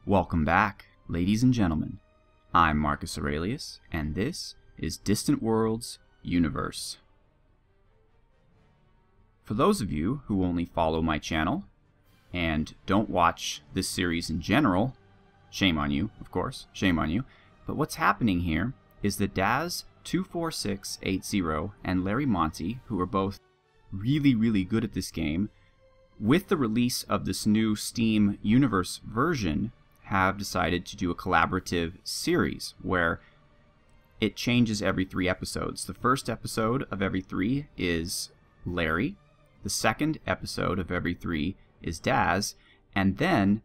Welcome back, ladies and gentlemen. I'm Marcus Aurelius, and this is Distant Worlds Universe. For those of you who only follow my channel and don't watch this series in general, shame on you, of course, shame on you. But what's happening here is that Das24680 and Larry Monte, who are both really good at this game, with the release of this new Steam Universe version, have decided to do a collaborative series where it changes every 3 episodes. The first episode of every 3 is Larry. The second episode of every 3 is Daz. And then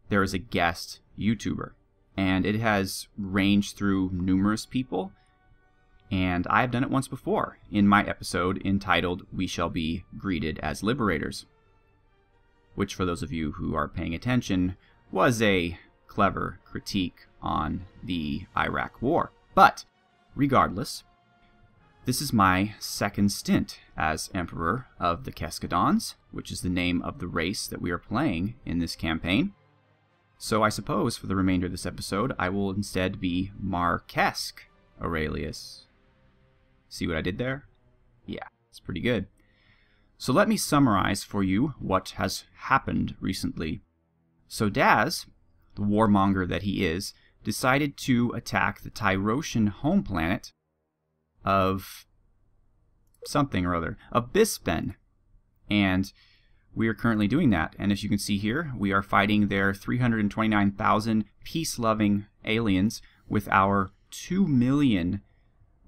there is a guest YouTuber. And it has ranged through numerous people. And I have done it once before in my episode entitled We Shall Be Greeted as Liberators, which, for those of you who are paying attention, was a clever critique on the Iraq War. But, regardless, this is my second stint as Emperor of the Keskadons, which is the name of the race that we are playing in this campaign. So I suppose for the remainder of this episode, I will instead be MarcusAurelius. See what I did there? Yeah, it's pretty good. So let me summarize for you what has happened recently. So Daz, the warmonger that he is, decided to attack the Tyrosian home planet of something or other, of Bispen. And we are currently doing that. And as you can see here, we are fighting their 329,000 peace-loving aliens with our 2 million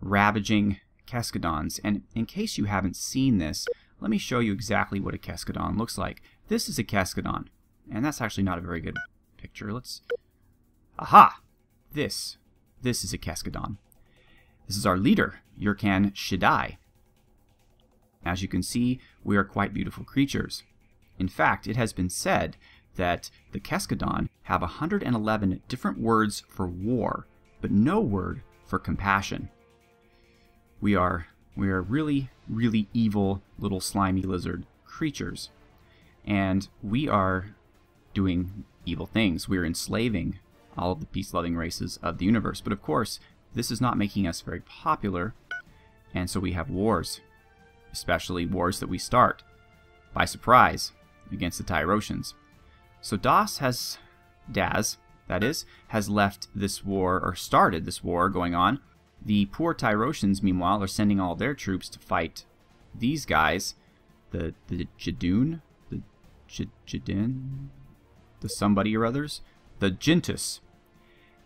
ravaging Keskadons. And in case you haven't seen this, let me show you exactly what a Keskadon looks like. This is a Keskadon. And that's actually not a very good picture. Let's... Aha! This is a Keskadon. This is our leader, Yurkan Shaddai. As you can see, we are quite beautiful creatures. In fact, it has been said that the Keskadon have 111 different words for war, but no word for compassion. We are really evil little slimy lizard creatures. And we are doing evil things. We're enslaving all of the peace-loving races of the universe. But of course, this is not making us very popular, and so we have wars, especially wars that we start by surprise against the Tyrosians. So Daz has left this war, or started this war going on. The poor Tyrosians, meanwhile, are sending all their troops to fight these guys, the Jadun, the Jadin, the somebody or others, the Jintus.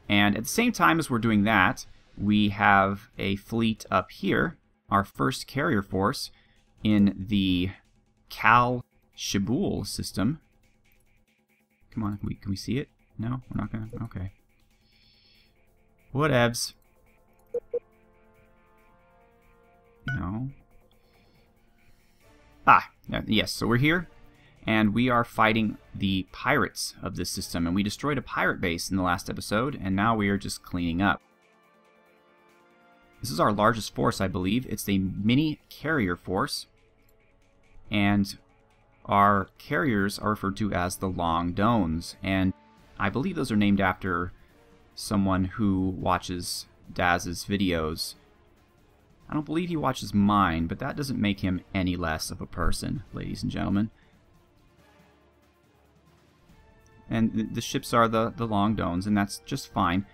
And at the same time as we're doing that, we have a fleet up here, our first carrier force in the Cal Shibul system. Come on, can we see it? No, we're not gonna. Okay. Whatevs. No. Ah, yes. So we're here. And we are fighting the pirates of this system. And we destroyed a pirate base in the last episode, and now we are just cleaning up. This is our largest force, I believe. It's the mini carrier force. And our carriers are referred to as the Long Dones. And I believe those are named after someone who watches Daz's videos. I don't believe he watches mine, but that doesn't make him any less of a person, ladies and gentlemen. And the ships are the Long Dones, and that's just fine.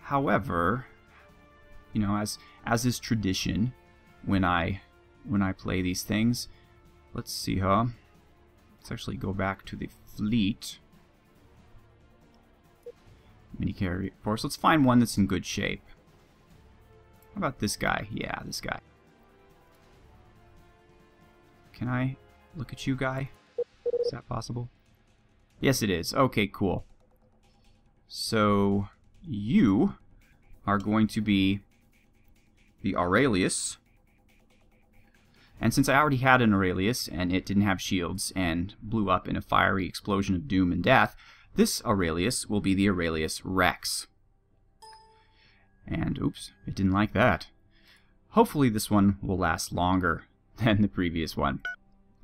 However, you know, as is tradition, when I play these things, let's see, let's actually go back to the fleet. Mini carrier force. Let's find one that's in good shape. How about this guy? Yeah, this guy. Can I look at you, guy? Is that possible? Yes, it is. Okay, cool. So, you are going to be the Aurelius. And since I already had an Aurelius, and it didn't have shields, and blew up in a fiery explosion of doom and death, this Aurelius will be the Aurelius Rex. And, oops, it didn't like that. Hopefully this one will last longer than the previous one.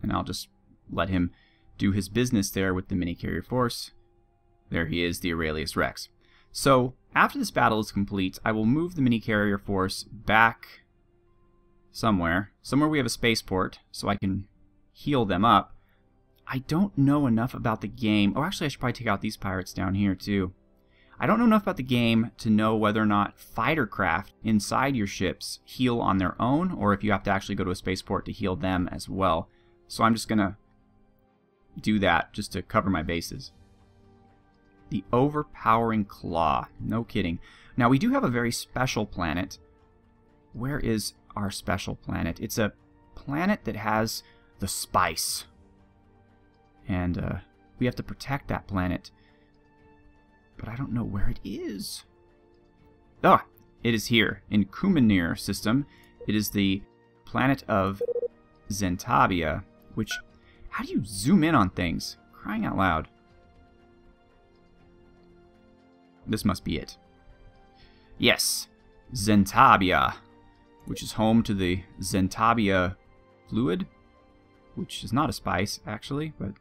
And I'll just let him do his business there with the mini carrier force. There he is, the Aurelius Rex. So, after this battle is complete, I will move the mini-carrier force back somewhere we have a spaceport, so I can heal them up. I don't know enough about the game. Oh, actually, I should probably take out these pirates down here, too. I don't know enough about the game to know whether or not fighter craft inside your ships heal on their own, or if you have to actually go to a spaceport to heal them as well. So I'm just going to do that just to cover my bases. The Overpowering Claw. No kidding. Now, we do have a very special planet. Where is our special planet? It's a planet that has the spice. And we have to protect that planet. But I don't know where it is. Ah, it is here in Kumanir system. It is the planet of Zentavia, which, how do you zoom in on things? Crying out loud. This must be it. Yes, Zentavia, which is home to the Zentavia fluid, which is not a spice actually, but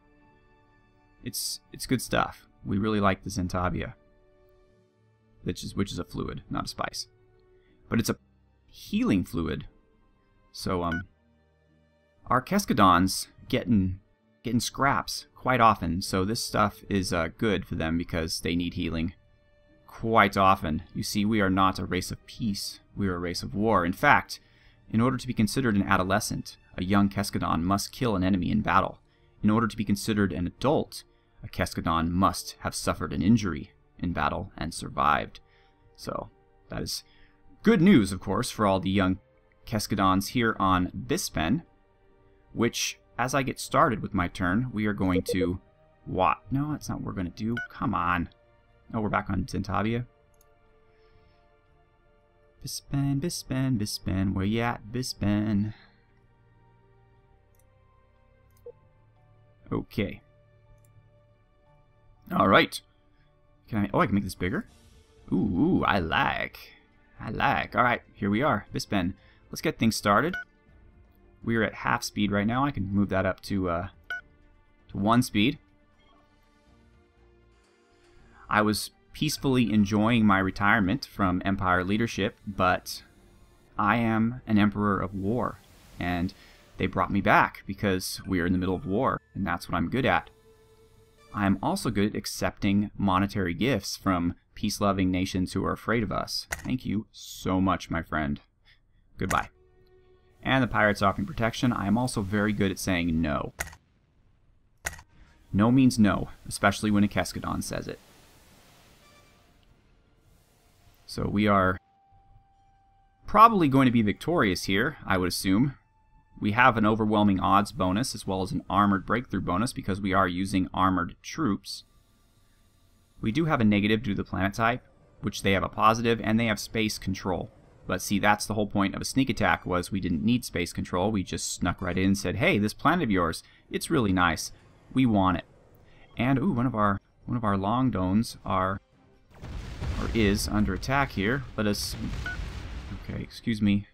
it's good stuff. We really like the Zentavia, which is a fluid, not a spice. But it's a healing fluid. So our Keskadons getting scraps quite often. So this stuff is good for them because they need healing quite often. You see, we are not a race of peace. We are a race of war. In fact, in order to be considered an adolescent, a young Keskadon must kill an enemy in battle. In order to be considered an adult, a Keskadon must have suffered an injury in battle and survived. So, that is good news, of course, for all the young Keskadons here on Bispen, which, as I get started with my turn, we are going to... What? No, that's not what we're going to do. Come on. Oh, we're back on Zentavia. Bispen, Bispen, Bispen. Where you at, Bispen? Okay. Alright. Can I can make this bigger? Ooh, I like. Alright, here we are. Bispen. Let's get things started. We're at half speed right now. I can move that up to 1 speed. I was peacefully enjoying my retirement from Empire leadership, but I am an Emperor of War, and they brought me back because we're in the middle of war, and that's what I'm good at. I am also good at accepting monetary gifts from peace-loving nations who are afraid of us. Thank you so much, my friend. Goodbye. And the pirates offering protection. I am also very good at saying no. No means no, especially when a Keskadon says it. So we are probably going to be victorious here, I would assume. We have an overwhelming odds bonus as well as an armored breakthrough bonus because we are using armored troops. We do have a negative due to the planet type, which they have a positive, and they have space control. But see, that's the whole point of a sneak attack, was we didn't need space control. We just snuck right in and said, hey, this planet of yours, it's really nice. We want it. And, ooh, one of our long dones is under attack here. Let us... Okay, excuse me.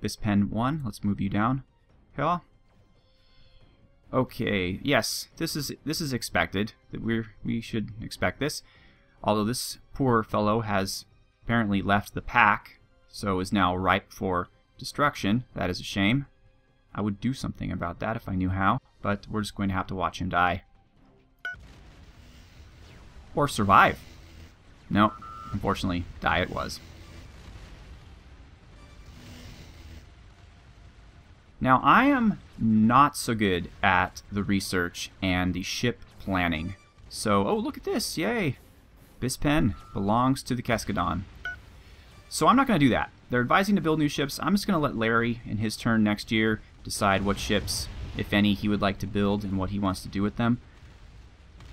Bispen 1, let's move you down. Yeah. Okay, yes, this is expected. That we should expect this. Although this poor fellow has apparently left the pack, so is now ripe for destruction. That is a shame. I would do something about that if I knew how, but we're just going to have to watch him die. Or survive. No, unfortunately, die it was. Now, I am not so good at the research and the ship planning. So, oh, look at this. Yay. Bispen belongs to the Keskadon. So I'm not going to do that. They're advising to build new ships. I'm just going to let Larry, in his turn next year, decide what ships, if any, he would like to build and what he wants to do with them.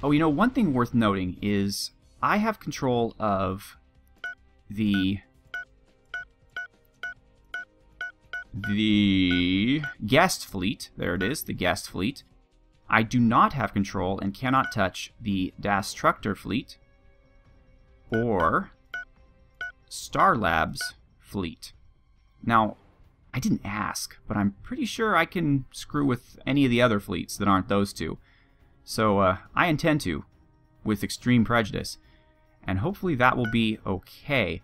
Oh, you know, one thing worth noting is I have control of the guest fleet. There it is, the guest fleet. I do not have control and cannot touch the Das24680 fleet or Star Labs fleet. Now, I didn't ask, but I'm pretty sure I can screw with any of the other fleets that aren't those two. So, I intend to. with extreme prejudice. And hopefully that will be okay.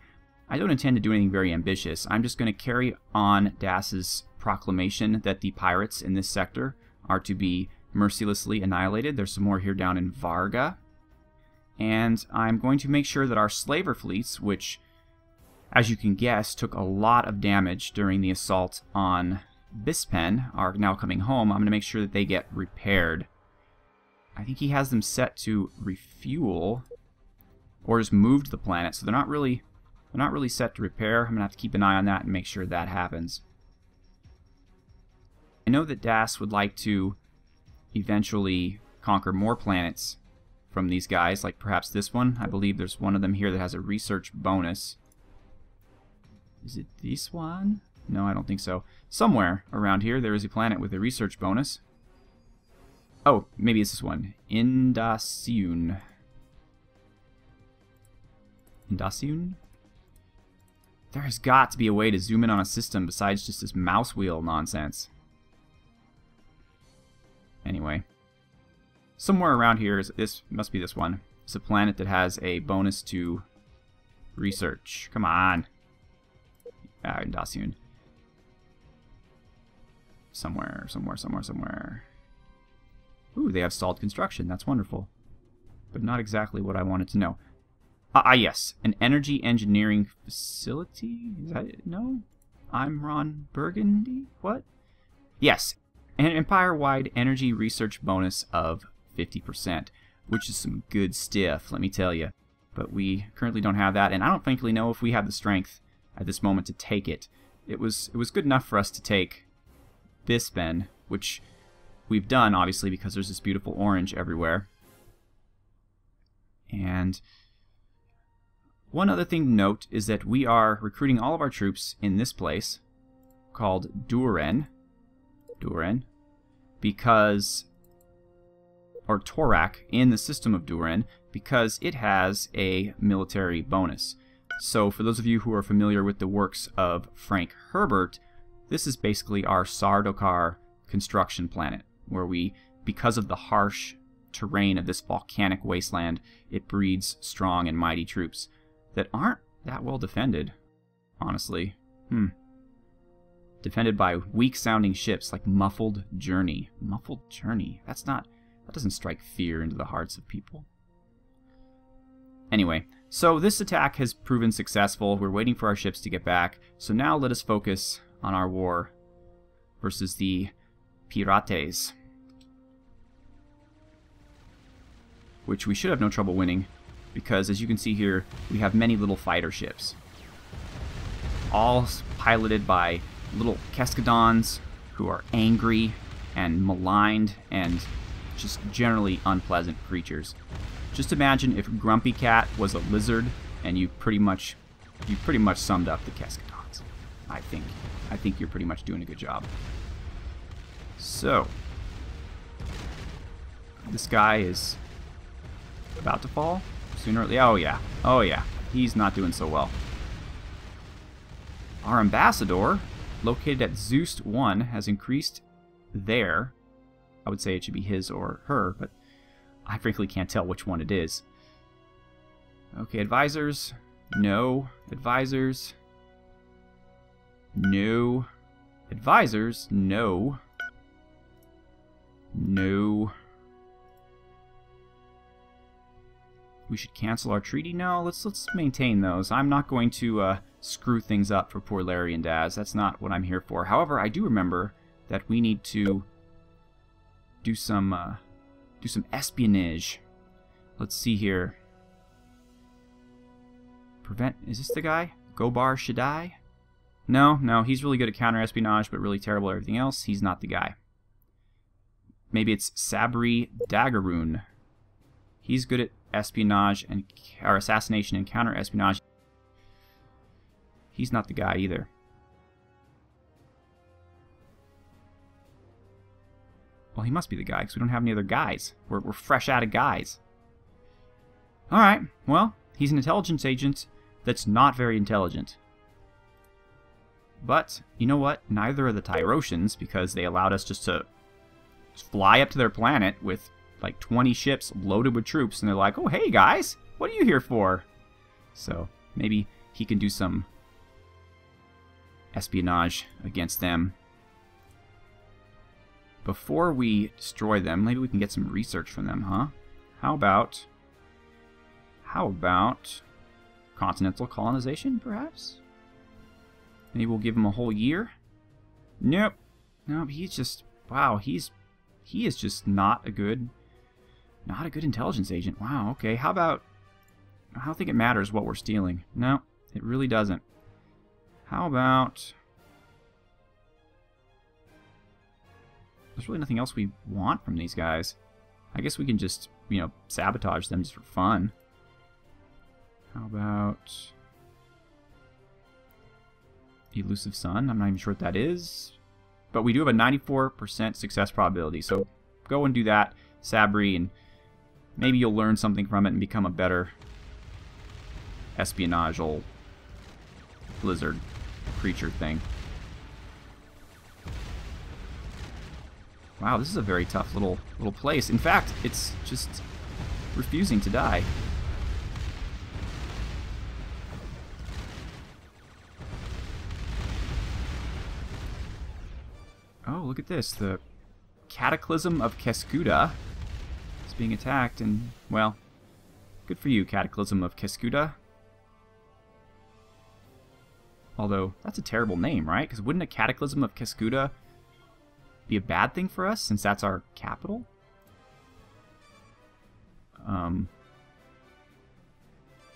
I don't intend to do anything very ambitious. I'm just going to carry on Das' proclamation that the pirates in this sector are to be mercilessly annihilated. There's some more here down in Varga. And I'm going to make sure that our slaver fleets, which, as you can guess, took a lot of damage during the assault on Bispen, are now coming home. I'm going to make sure that they get repaired. I think he has them set to refuel or just move to the planet, so they're not really set to repair. I'm going to have to keep an eye on that and make sure that happens. I know that Das would like to eventually conquer more planets from these guys, like perhaps this one. I believe there's one of them here that has a research bonus. Is it this one? No, I don't think so. Somewhere around here there is a planet with a research bonus. Oh, maybe it's this one. Indasiun. Indasiun? There has got to be a way to zoom in on a system besides just this mouse wheel nonsense. Anyway. Somewhere around here, this must be this one. It's a planet that has a bonus to research. Come on. Indasiun. Somewhere. Ooh, they have stalled construction. That's wonderful. But not exactly what I wanted to know. Yes. An energy engineering facility? Is that it? No? I'm Ron Burgundy? What? Yes. An empire-wide energy research bonus of 50%, which is some good stuff, let me tell you. But we currently don't have that, and I don't frankly know if we have the strength at this moment to take it. It was good enough for us to take Bispen, which we've done, obviously, because there's this beautiful orange everywhere. And one other thing to note is that we are recruiting all of our troops in this place called Duren, because, or Torak, in the system of Duren, because it has a military bonus. So for those of you who are familiar with the works of Frank Herbert, this is basically our Sardaukar construction planet, where we, because of the harsh terrain of this volcanic wasteland, it breeds strong and mighty troops that aren't that well defended, honestly. Defended by weak-sounding ships like Muffled Journey. Muffled Journey? That doesn't strike fear into the hearts of people. Anyway, so this attack has proven successful. We're waiting for our ships to get back. So now let us focus on our war versus the Pirates, which we should have no trouble winning, because as you can see here, we have many little fighter ships, all piloted by little Keskadons who are angry and maligned and just generally unpleasant creatures. Just imagine if Grumpy Cat was a lizard, and you pretty much summed up the Keskadons. I think you're pretty much doing a good job. So this guy is about to fall sooner or later. Oh yeah, he's not doing so well. Our ambassador, located at Zeus 1, has increased there. I would say it should be his or her, but I frankly can't tell which one it is. Okay, advisors. No. Advisors. No. Advisors. No. No. We should cancel our treaty? No, let's maintain those. I'm not going to screw things up for poor Larry and Daz. That's not what I'm here for. However, I do remember that we need to do some espionage. Let's see here. Prevent... Is this the guy? Gobar Shaddai? No, he's really good at counter-espionage, but really terrible at everything else. He's not the guy. Maybe it's Sabri Dagaroon. He's good at espionage and or assassination and counter-espionage. He's not the guy either. Well, he must be the guy, because we don't have any other guys. We're fresh out of guys. Alright, well, he's an intelligence agent that's not very intelligent. But, you know what? Neither are the Tyrosians, because they allowed us just to fly up to their planet with like 20 ships loaded with troops, and they're like, oh, hey, guys, what are you here for? So maybe he can do some espionage against them. Before we destroy them, maybe we can get some research from them, huh? How about continental colonization, perhaps? Maybe we'll give him a whole year? Nope. Nope, he's just, wow, he is just not a good intelligence agent. Wow, okay, how about, I don't think it matters what we're stealing. No, it really doesn't. How about, there's really nothing else we want from these guys. I guess we can just, you know, sabotage them just for fun. How about Elusive Sun? I'm not even sure what that is. But we do have a 94% success probability. So go and do that, Sabri, and maybe you'll learn something from it and become a better espionage-ol lizard creature thing. Wow, this is a very tough little place. In fact, it's just refusing to die. Oh, look at this. The Cataclysm of Keskuda is being attacked, and, well, good for you, Cataclysm of Keskuda. Although, that's a terrible name, right? Because wouldn't a Cataclysm of Keskuda be a bad thing for us, since that's our capital? Oh,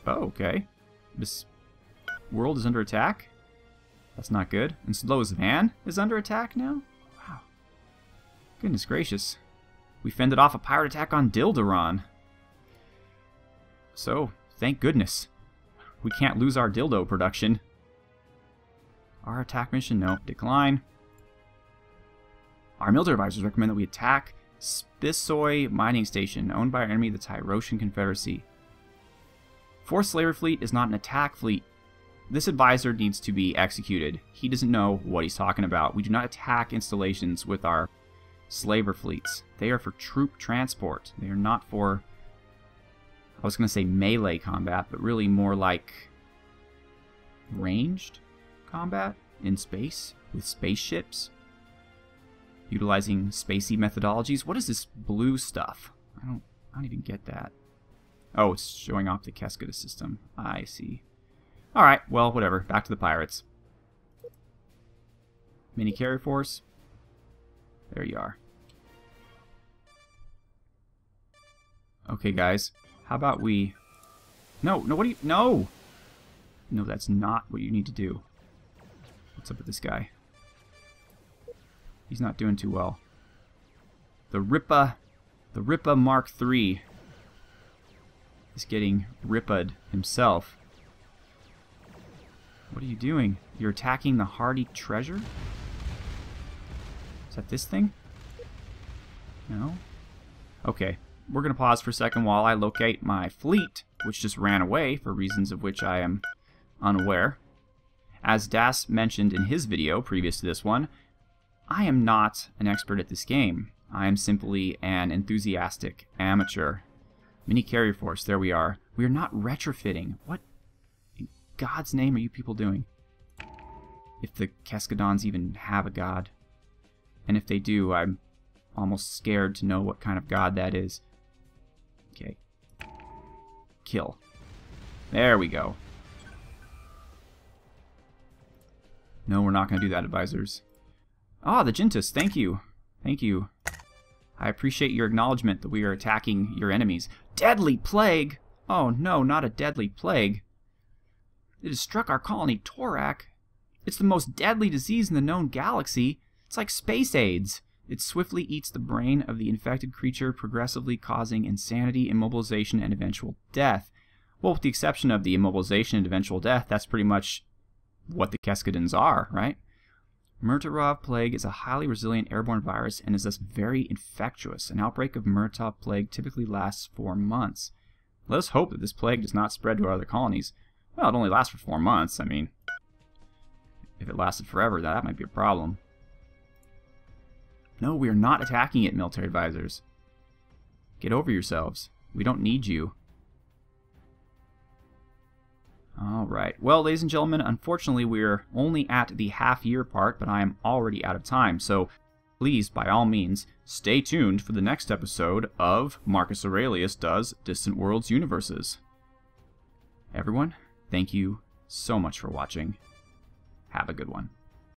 okay. This world is under attack? That's not good. And Slowsvan is under attack now? Wow. Goodness gracious. We fended off a pirate attack on Dildaron. So, thank goodness. We can't lose our dildo production. Our attack mission? No. Decline. Our military advisors recommend that we attack Spisoi mining station, owned by our enemy, the Tyrosian Confederacy. Forced slaver fleet is not an attack fleet. This advisor needs to be executed. He doesn't know what he's talking about. We do not attack installations with our slaver fleets. They are for troop transport. They are not for, I was going to say melee combat, but really more like ranged combat in space with spaceships, utilizing spacey methodologies. What is this blue stuff? I don't even get that. Oh, it's showing off the Keskuda system. I see. Alright, well, whatever. Back to the pirates. Mini carrier force. There you are. Okay, guys. How about we... No, what do you... No! No, that's not what you need to do. What's up with this guy? He's not doing too well. The Ripa Mark III is getting ripped himself. What are you doing? You're attacking the Hardy Treasure? Is that this thing? No? Okay. We're going to pause for a second while I locate my fleet, which just ran away for reasons of which I am unaware. As Das mentioned in his video previous to this one, I am not an expert at this game. I am simply an enthusiastic amateur. Mini carrier force, there we are. We are not retrofitting. What in God's name are you people doing? If the Keskadons even have a god. And if they do, I'm almost scared to know what kind of god that is. Okay. Kill. There we go. No, we're not going to do that, advisors. Ah, the Gentis, thank you. Thank you. I appreciate your acknowledgement that we are attacking your enemies. Deadly plague! Oh no, not a deadly plague. It has struck our colony, Torak. It's the most deadly disease in the known galaxy. It's like space AIDS. It swiftly eats the brain of the infected creature, progressively causing insanity, immobilization, and eventual death. Well, with the exception of the immobilization and eventual death, that's pretty much what the Keskadons are, right? Murtarov plague is a highly resilient airborne virus and is thus very infectious. An outbreak of Murtav plague typically lasts 4 months. Let us hope that this plague does not spread to our other colonies. Well, it only lasts for 4 months. I mean, if it lasted forever, that might be a problem. No, we are not attacking it, military advisors. Get over yourselves. We don't need you. Alright, well, ladies and gentlemen, unfortunately we're only at the half-year part, but I am already out of time, so please, by all means, stay tuned for the next episode of Marcus Aurelius Does Distant Worlds Universes. Everyone, thank you so much for watching. Have a good one.